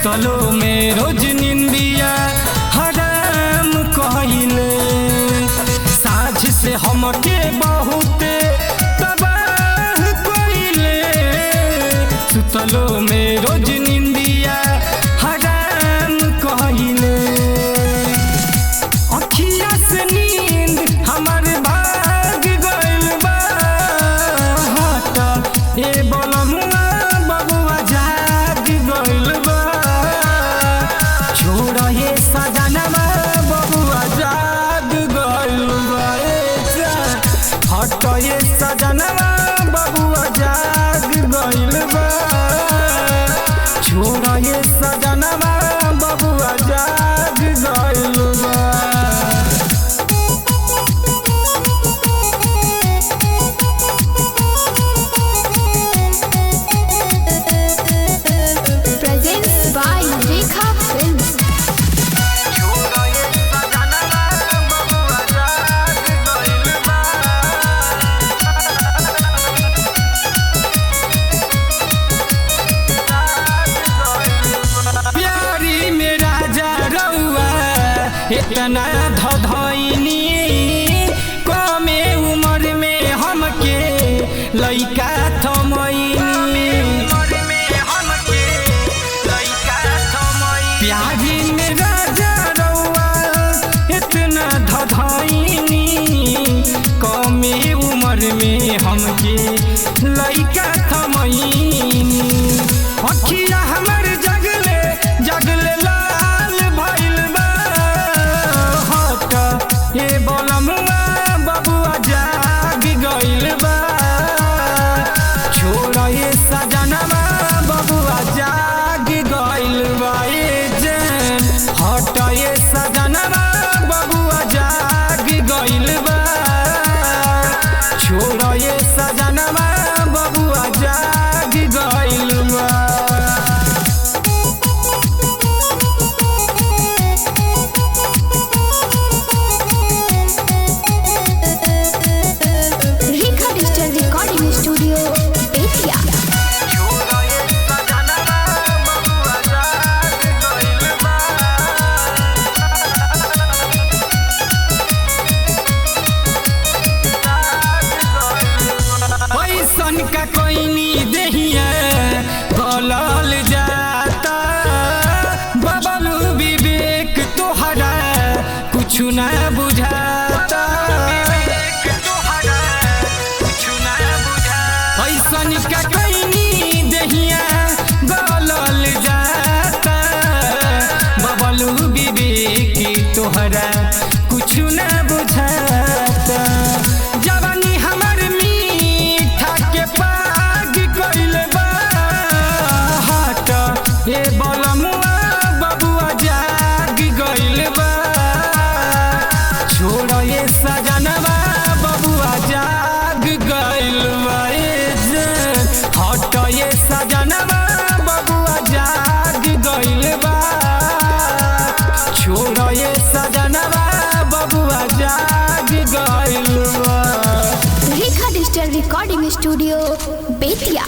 सुतलो में रोज निंदिया हराम कहिले साझ से हमके बहुते तबाह कहिले सुतलो में रोज निंदिया हराम कहिले अखिया से नींद हमार भाग गइल बा हटा ए बलमुआ बबुआ जाग गइल बा छोड़ ये सजनवा बबुआ जाग गइल बा हटा ये सजनवा बबुआ जाग गइल बा छोड़ ये सजनवा बबुआ जाग गइल बा। Presents by Rekha Films. प्यारी में राजा रउआ इतना धधइनी कमे उम्र में हमके लइका थमइनी प्यारी में राजा रउआ इतना धधइनी कमे उम्र में हमके लइका थमइनी अखिया हमर जगले जगले लाल भइल बा हटा ए बलमुआ बबुआ जाग गइल बा छोड़ ये सजनवा बबुआ जाग गइल बा हटा ये सजनवा बबुआ जाग गइल बा छोड़ ये सजनवा बबुआ जाग गइल बा। Rekha Digital Recording Studio, Betia. ऐसन का कोइनी देहिया गलल जाता बबलू विवेक तोहरा कुछ ना बुझाता ऐसन का कोइनी देहिया गलल जाता बबलू विवेक तोहरा कुछ ना बुझाता जवानी हमर मीठा के पाग कइल बा हटा ए बलमुआ बबुआ जाग गइल बा छोड़ ये सजनवा बबुआ जाग गइल बा हटा ये सजनवा बबुआ जाग गइल बा छोड़ ये सजनवा बबुआ जाग गइल बा। Rekha Digital Recording Studio, Betia.